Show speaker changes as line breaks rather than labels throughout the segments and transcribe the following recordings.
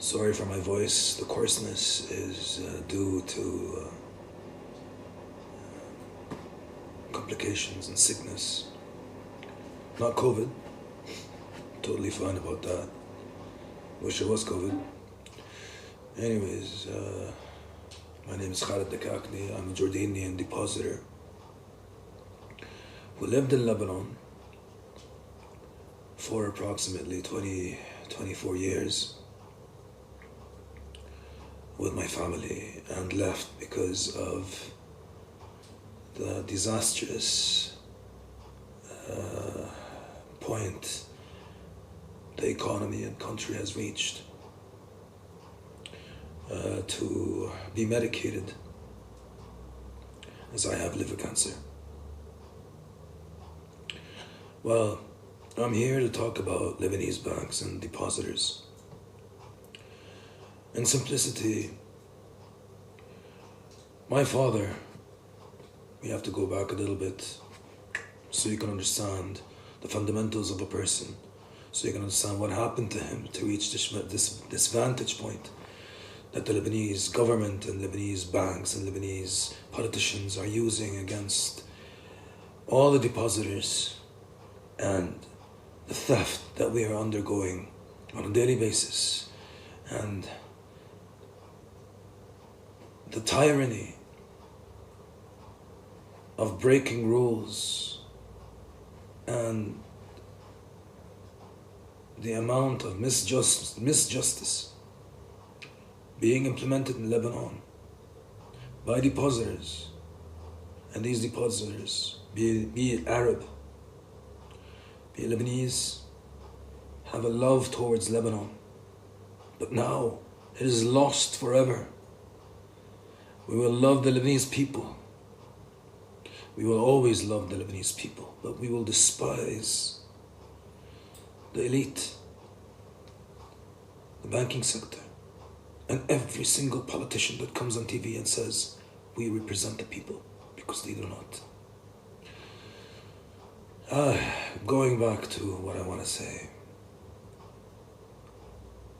Sorry for my voice. The coarseness is due to complications and sickness. Not COVID. Totally fine about that. Wish it was COVID. Anyways, my name is Khaled Dakakni. I'm a Jordanian depositor who lived in Lebanon for approximately 24 years with my family and left because of the disastrous point the economy and country has reached to be medicated as I have liver cancer. Well, I'm here to talk about Lebanese banks and depositors. In simplicity, my father, we have to go back a little bit so you can understand the fundamentals of a person, so you can understand what happened to him to reach this vantage point that the Lebanese government and Lebanese banks and Lebanese politicians are using against all the depositors and the theft that we are undergoing on a daily basis and the tyranny of breaking rules and the amount of misjustice being implemented in Lebanon by depositors, and these depositors, be it Arab, be it Lebanese, have a love towards Lebanon, but now it is lost forever. We will love the Lebanese people. We will always love the Lebanese people, but we will despise the elite, the banking sector, and every single politician that comes on TV and says, we represent the people, because they do not. Going back to what I want to say.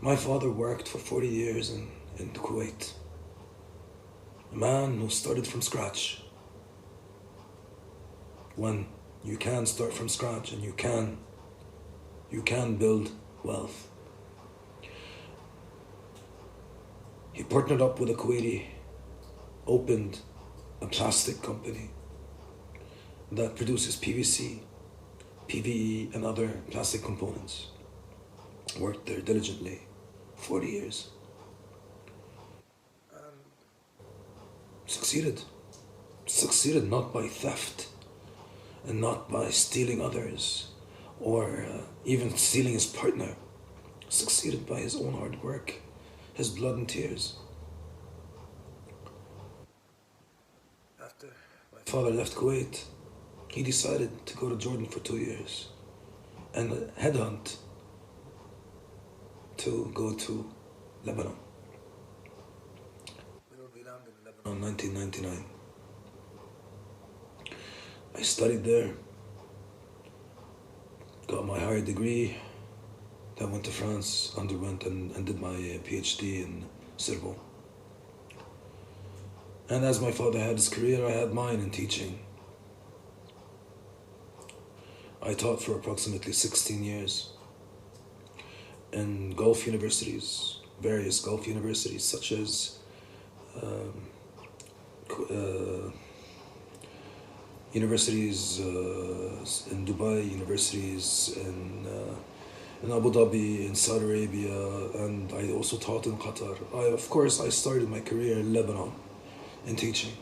My father worked for 40 years in Kuwait. A man who started from scratch. When you can start from scratch and you can build wealth. He partnered up with a Kuwaiti, opened a plastic company that produces PVC, PVE, and other plastic components. Worked there diligently, 40 years. Succeeded. Succeeded not by theft and not by stealing others or even stealing his partner. Succeeded by his own hard work, his blood and tears. After my father left Kuwait, he decided to go to Jordan for 2 years and headhunt to go to Lebanon. We landed in Lebanon in 1999. I studied there, got my higher degree, then went to France, underwent and did my PhD in Cerveau. And as my father had his career, I had mine in teaching. I taught for approximately 16 years in Gulf universities, various Gulf universities such as universities in Dubai, universities in Abu Dhabi, in Saudi Arabia, and I also taught in Qatar. Of course, I started my career in Lebanon in teaching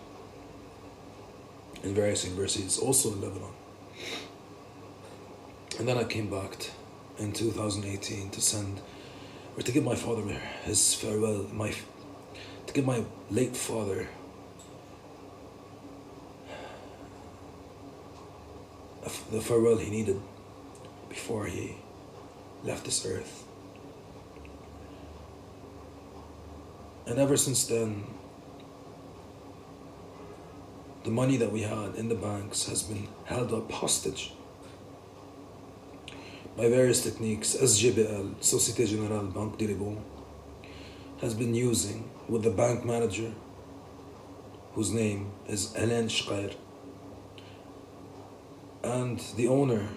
in various universities, also in Lebanon. And then I came back in 2018 to give my father his farewell, to give my late father the farewell he needed before he left this earth. And ever since then, the money that we had in the banks has been held up hostage by various techniques, SGBL, Société Générale Banque de Lebanon, has been using with the bank manager, whose name is Alain Shqair, and the owner,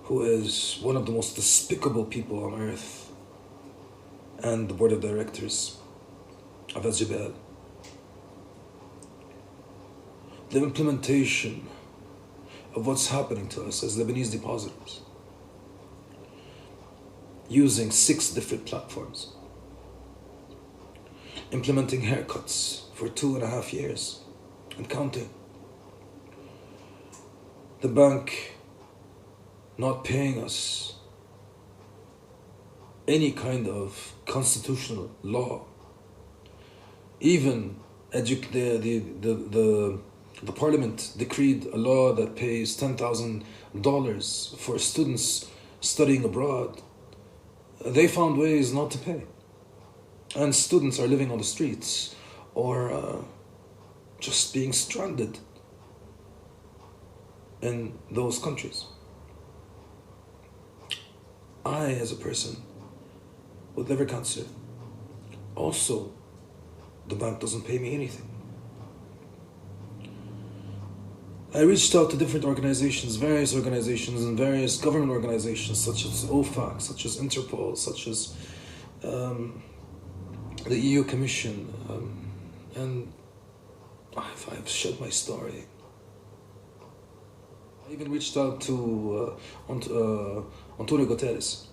who is one of the most despicable people on earth, and the board of directors of SGBL. The implementation of what's happening to us as Lebanese depositors, using 6 different platforms, implementing haircuts for 2.5 years and counting. The bank not paying us any kind of constitutional law. Even the parliament decreed a law that pays $10,000 for students studying abroad. They found ways not to pay. And students are living on the streets or just being stranded in those countries. I, as a person with liver cancer, also, the bank doesn't pay me anything. I reached out to different organizations, various organizations and various government organizations such as OFAC, such as Interpol, such as the EU Commission, and I've shared my story. I even reached out to Antonio Guterres,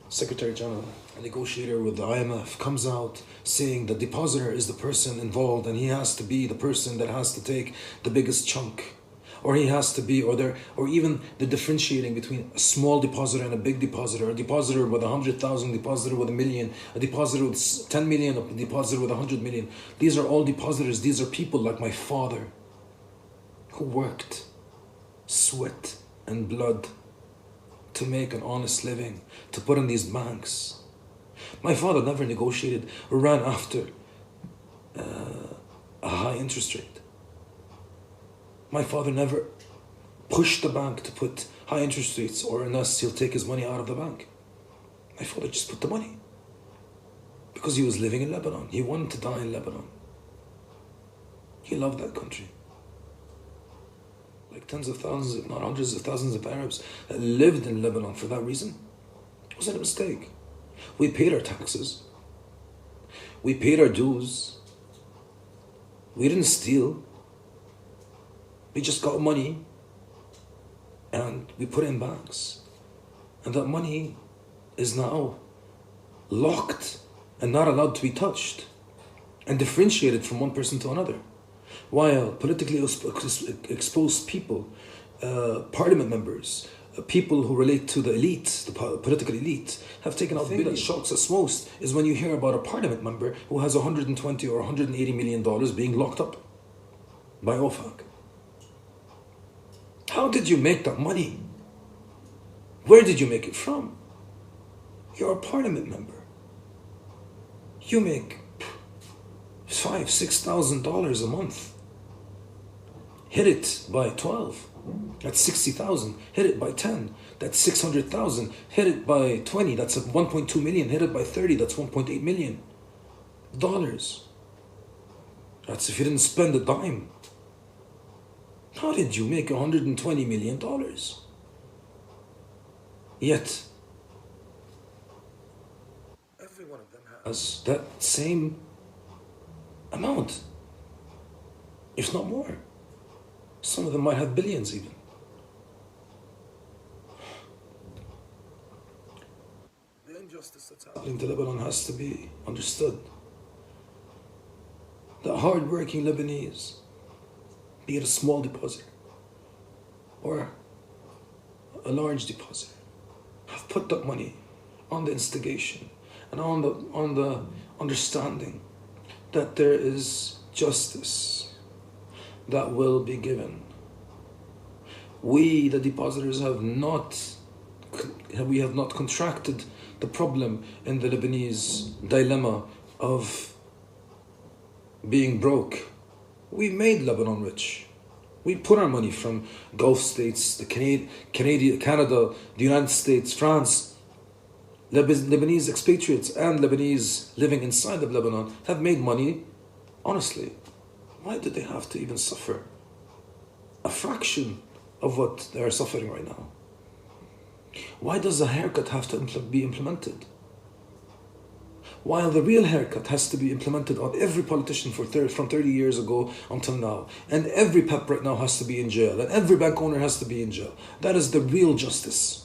Secretary General, a negotiator with the IMF, comes out saying the depositor is the person involved and he has to be the person that has to take the biggest chunk. Or he has to be, or even the differentiating between a small depositor and a big depositor, a depositor with 100,000, depositor with 1 million, a depositor with 10 million, a depositor with 100 million. These are all depositors. These are people like my father who worked, sweat and blood to make an honest living, to put in these banks. My father never negotiated or ran after a high interest rate. My father never pushed the bank to put high interest rates, or unless he'll take his money out of the bank. My father just put the money because he was living in Lebanon. He wanted to die in Lebanon. He loved that country. Like tens of thousands, if not hundreds of thousands of Arabs that lived in Lebanon for that reason. It wasn't a mistake. We paid our taxes. We paid our dues. We didn't steal. We just got money and we put it in banks. And that money is now locked and not allowed to be touched and differentiated from one person to another. While politically exposed people, parliament members, people who relate to the elite, the political elite, have taken out billion. Shocks us most is when you hear about a parliament member who has 120 or 180 million dollars being locked up by OFAC. How did you make that money? Where did you make it from? You're a parliament member. You make $5,000-$6,000 a month. Hit it by 12. That's 60,000. Hit it by 10. That's 600,000. Hit it by 20. That's 1.2 million. Hit it by 30. That's 1.8 million dollars. That's if you didn't spend a dime. How did you make $120 million? Yet, every one of them has that same amount, if not more. Some of them might have billions even. The injustice that's happening to Lebanon has to be understood. The hard-working Lebanese, be it a small depositor or a large depositor, have put that money on the instigation and on the understanding that there is justice that will be given. We, the depositors, have not contracted the problem in the Lebanese dilemma of being broke. We made Lebanon rich. We put our money from Gulf states, the Canada, the United States, France. Lebanese expatriates and Lebanese living inside of Lebanon have made money. Honestly, why do they have to even suffer a fraction of what they are suffering right now? Why does a haircut have to be implemented? While the real haircut has to be implemented on every politician from 30 years ago until now, and every PEP right now has to be in jail, and every bank owner has to be in jail. That is the real justice.